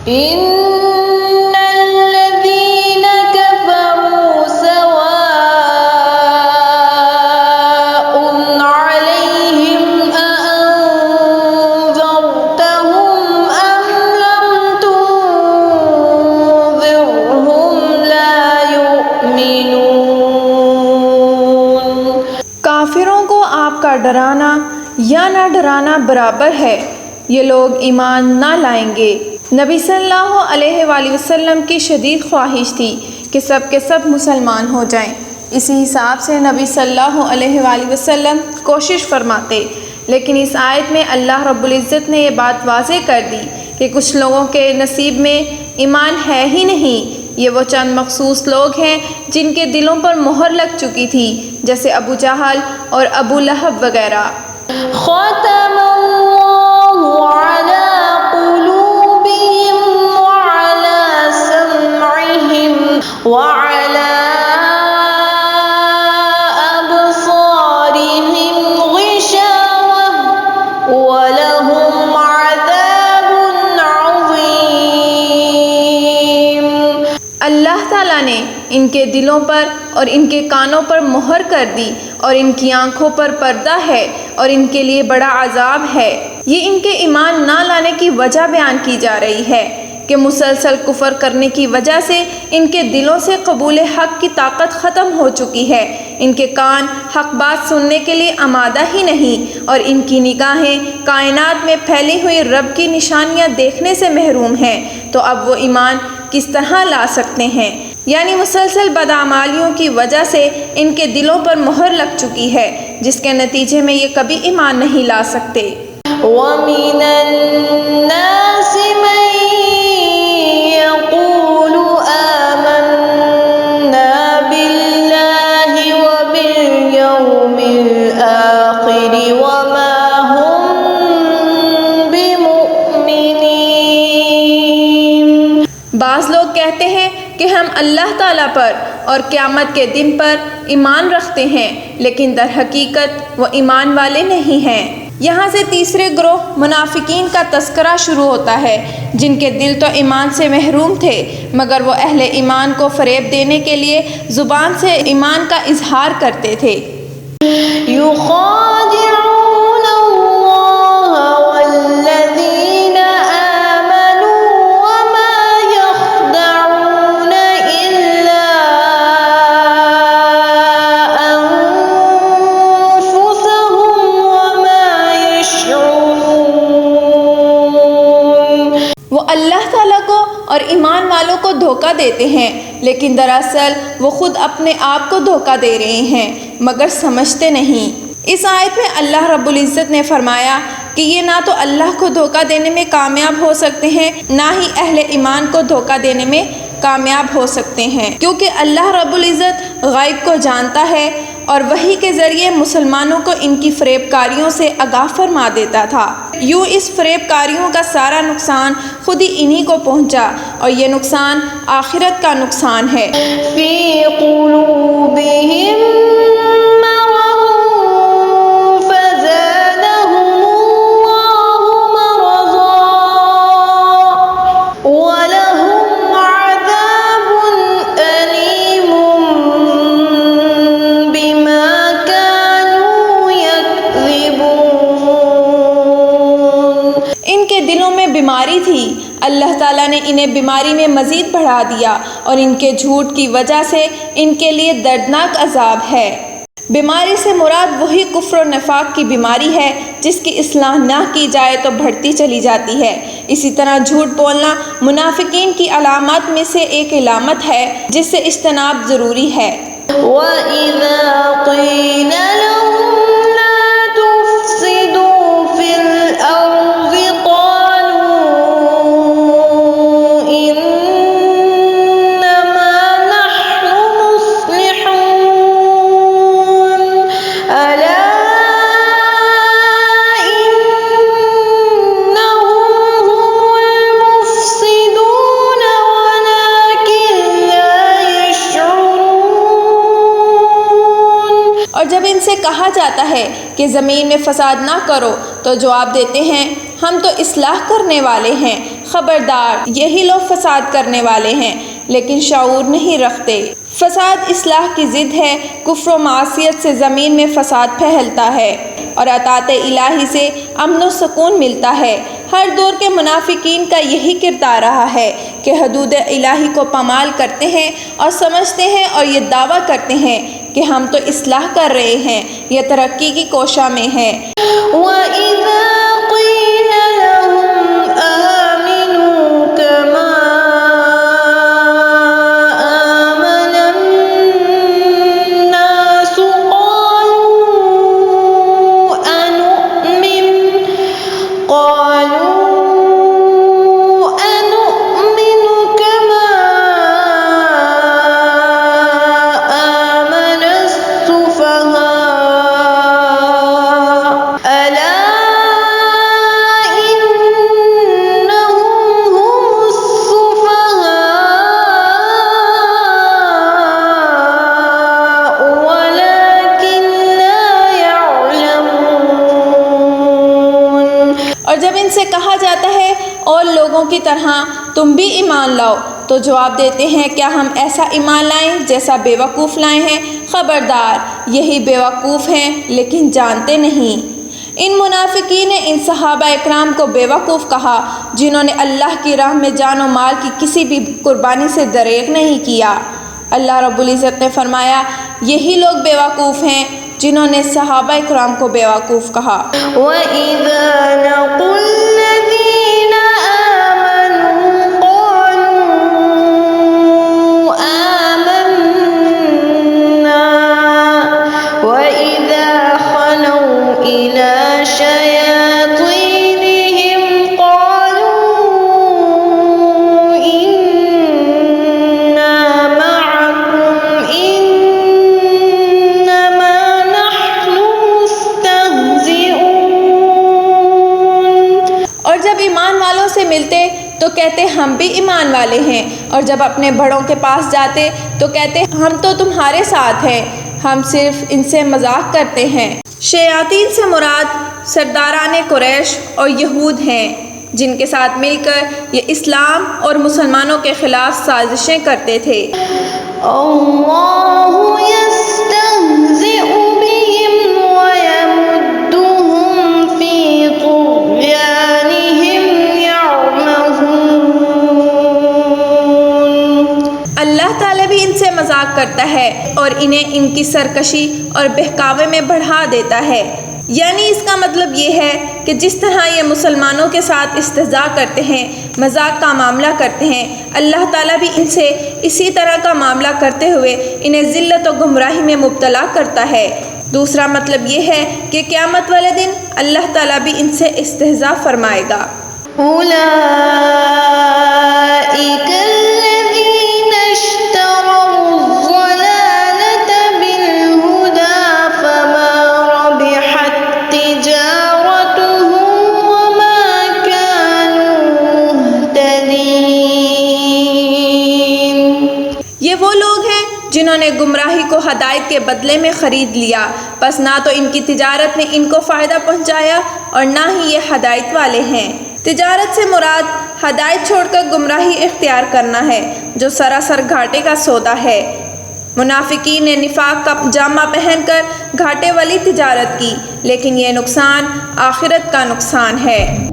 إن الذين كفروا سواء عليهم أأنذرتهم أم لم تنذرهم لا يؤمنون۔ کافروں کو آپ کا ڈرانا یا نہ ڈرانا برابر ہے، یہ لوگ ایمان نہ لائیں گے۔ نبی صلی اللہ علیہ وآلہ وسلم کی شدید خواہش تھی کہ سب کے سب مسلمان ہو جائیں، اسی حساب سے نبی صلی اللہ علیہ وآلہ وسلم کوشش فرماتے، لیکن اس آیت میں اللہ رب العزت نے یہ بات واضح کر دی کہ کچھ لوگوں کے نصیب میں ایمان ہے ہی نہیں۔ یہ وہ چند مخصوص لوگ ہیں جن کے دلوں پر مہر لگ چکی تھی، جیسے ابو جہل اور ابو لہب وغیرہ۔ ختم اللہ علی قلوبہم وعلی سمعہم وعلی ابصارہم غشاوہ ولہم عذاب عظیم۔ اللہ تعالیٰ نے ان کے دلوں پر اور ان کے کانوں پر مہر کر دی، اور ان کی آنکھوں پر پردہ ہے، اور ان کے لیے بڑا عذاب ہے۔ یہ ان کے ایمان نہ لانے کی وجہ بیان کی جا رہی ہے کہ مسلسل کفر کرنے کی وجہ سے ان کے دلوں سے قبول حق کی طاقت ختم ہو چکی ہے، ان کے کان حق بات سننے کے لیے آمادہ ہی نہیں، اور ان کی نگاہیں کائنات میں پھیلی ہوئی رب کی نشانیاں دیکھنے سے محروم ہیں، تو اب وہ ایمان کس طرح لا سکتے ہیں؟ یعنی مسلسل بدعمالیوں کی وجہ سے ان کے دلوں پر مہر لگ چکی ہے، جس کے نتیجے میں یہ کبھی ایمان نہیں لا سکتے۔ وَمِنَ النَّاسِ مَن يَقُولُ آمَنَّا بِاللَّهِ وَبِالْيَوْمِ الْآخِرِ وَمَا هُمْ بِمُؤْمِنِينَ۔ بعض لوگ کہتے ہیں کہ ہم اللہ تعالیٰ پر اور قیامت کے دن پر ایمان رکھتے ہیں، لیکن در حقیقت وہ ایمان والے نہیں ہیں۔ یہاں سے تیسرے گروہ منافقین کا تذکرہ شروع ہوتا ہے، جن کے دل تو ایمان سے محروم تھے، مگر وہ اہل ایمان کو فریب دینے کے لیے زبان سے ایمان کا اظہار کرتے تھے۔ يخادعون اللہ والذین آمنوا وما يخدعون إلا أنفسهم وما يشعرون۔ وہ اللہ تعالیٰ کو اور ایمان والوں کو دھوکہ دیتے ہیں، لیکن دراصل وہ خود اپنے آپ کو دھوکہ دے رہے ہیں، مگر سمجھتے نہیں۔ اس آیت میں اللہ رب العزت نے فرمایا کہ یہ نہ تو اللہ کو دھوکہ دینے میں کامیاب ہو سکتے ہیں، نہ ہی اہل ایمان کو دھوکہ دینے میں کامیاب ہو سکتے ہیں، کیونکہ اللہ رب العزت غیب کو جانتا ہے اور وحی کے ذریعے مسلمانوں کو ان کی فریب کاریوں سے آگاہ فرما دیتا تھا۔ یوں اس فریب کاریوں کا سارا نقصان خود ہی انہی کو پہنچا، اور یہ نقصان آخرت کا نقصان ہے۔ فی قلوبہم مرض فزادہم اللہ مرضا ولہم عذاب علیم بما كانوا یکذبون۔ ان کے دلوں میں بیماری تھی، اللہ تعالیٰ نے انہیں بیماری میں مزید بڑھا دیا، اور ان کے جھوٹ کی وجہ سے ان کے لیے دردناک عذاب ہے۔ بیماری سے مراد وہی کفر و نفاق کی بیماری ہے جس کی اصلاح نہ کی جائے تو بڑھتی چلی جاتی ہے۔ اسی طرح جھوٹ بولنا منافقین کی علامات میں سے ایک علامت ہے جس سے اجتناب ضروری ہے۔ وَإِذَا قِيلَ لَهُمْ لَا تُفْسِدُوا فِي الْأَرْضِ قَالُوا إِنَّمَا نَحْنُ مُصْلِحُونَ أَلَا إِنَّهُمْ هُمُ الْمُفْسِدُونَ وَلَكِنْ لَا يَشْعُرُونَ۔ اور جب ان سے کہا جاتا ہے کہ زمین میں فساد نہ کرو تو جواب دیتے ہیں ہم تو اصلاح کرنے والے ہیں، خبردار یہی لوگ فساد کرنے والے ہیں لیکن شعور نہیں رکھتے۔ فساد اصلاح کی ضد ہے، کفر و معصیت سے زمین میں فساد پھیلتا ہے اور اطاعت الہی سے امن و سکون ملتا ہے۔ ہر دور کے منافقین کا یہی کردار رہا ہے کہ حدود الہی کو پامال کرتے ہیں اور سمجھتے ہیں اور یہ دعویٰ کرتے ہیں کہ ہم تو اصلاح کر رہے ہیں، یہ ترقی کی کوشاں میں ہیں۔ وَإِذَا قِيلَ لَهُمْ آمِنُوا كَمَا آمَنَ النَّاسُ أَنُؤْمِنُ كَمَا آمَنَ السُّفَهَاءُ أَلَا إِنَّهُمْ هُمُ السُّفَهَاءُ وَلَكِنْ لَا يَعْلَمُونَ۔ اور جب ان سے کہا جاتا ہے اور لوگوں کی طرح تم بھی ایمان لاؤ تو جواب دیتے ہیں کیا ہم ایسا ایمان لائیں جیسا بیوقوف لائے ہیں؟ خبردار یہی بیوقوف ہیں لیکن جانتے نہیں۔ ان منافقین نے ان صحابہ اکرام کو بیوقوف کہا جنہوں نے اللہ کی راہ میں جان و مال کی کسی بھی قربانی سے دریغ نہیں کیا۔ اللہ رب العزت نے فرمایا یہی لوگ بیوقوف ہیں جنہوں نے صحابہ اکرام کو بیوقوف کہا۔ وَإِذَا لَقُوا الَّذِينَ آمَنُوا قَالُوا آمَنَّا وَإِذَا خَلَوْا إِلَى شَيَاطِينِهِمْ قَالُوا إِنَّا مَعَكُمْ إِنَّمَا نَحْنُ مُسْتَهْزِئُونَ۔ اور جب ایمان والوں سے ملتے تو کہتے ہم بھی ایمان والے ہیں، اور جب اپنے بڑوں کے پاس جاتے تو کہتے ہم تو تمہارے ساتھ ہیں، ہم صرف ان سے مذاق کرتے ہیں۔ شیاطین سے مراد سرداران قریش اور یہود ہیں جن کے ساتھ مل کر یہ اسلام اور مسلمانوں کے خلاف سازشیں کرتے تھے۔ اللہ يستهزئ بهم ويمدهم في طغيانهم يعمهون۔ اللہ تعالیٰ بھی ان سے مذاق کرتا ہے اور انہیں ان کی سرکشی اور بہکاوے میں بڑھا دیتا ہے۔ یعنی اس کا مطلب یہ ہے کہ جس طرح یہ مسلمانوں کے ساتھ استہزاء کرتے ہیں، مذاق کا معاملہ کرتے ہیں، اللہ تعالیٰ بھی ان سے اسی طرح کا معاملہ کرتے ہوئے انہیں ذلت و گمراہی میں مبتلا کرتا ہے۔ دوسرا مطلب یہ ہے کہ قیامت والے دن اللہ تعالیٰ بھی ان سے استہزاء فرمائے گا۔ أولئك الذين اشتروا الضلالة بالهدى فما ربحت تجارتهم وما كانوا مهتدين۔ یہ وہ لوگ ہیں جنہوں نے گمراہی کو ہدایت کے بدلے میں خرید لیا، پس نہ تو ان کی تجارت نے ان کو فائدہ پہنچایا اور نہ ہی یہ ہدایت والے ہیں۔ تجارت سے مراد ہدایت چھوڑ کر گمراہی اختیار کرنا ہے جو سراسر گھاٹے کا سودا ہے۔ منافقین نے نفاق کا جامہ پہن کر گھاٹے والی تجارت کی، لیکن یہ نقصان آخرت کا نقصان ہے۔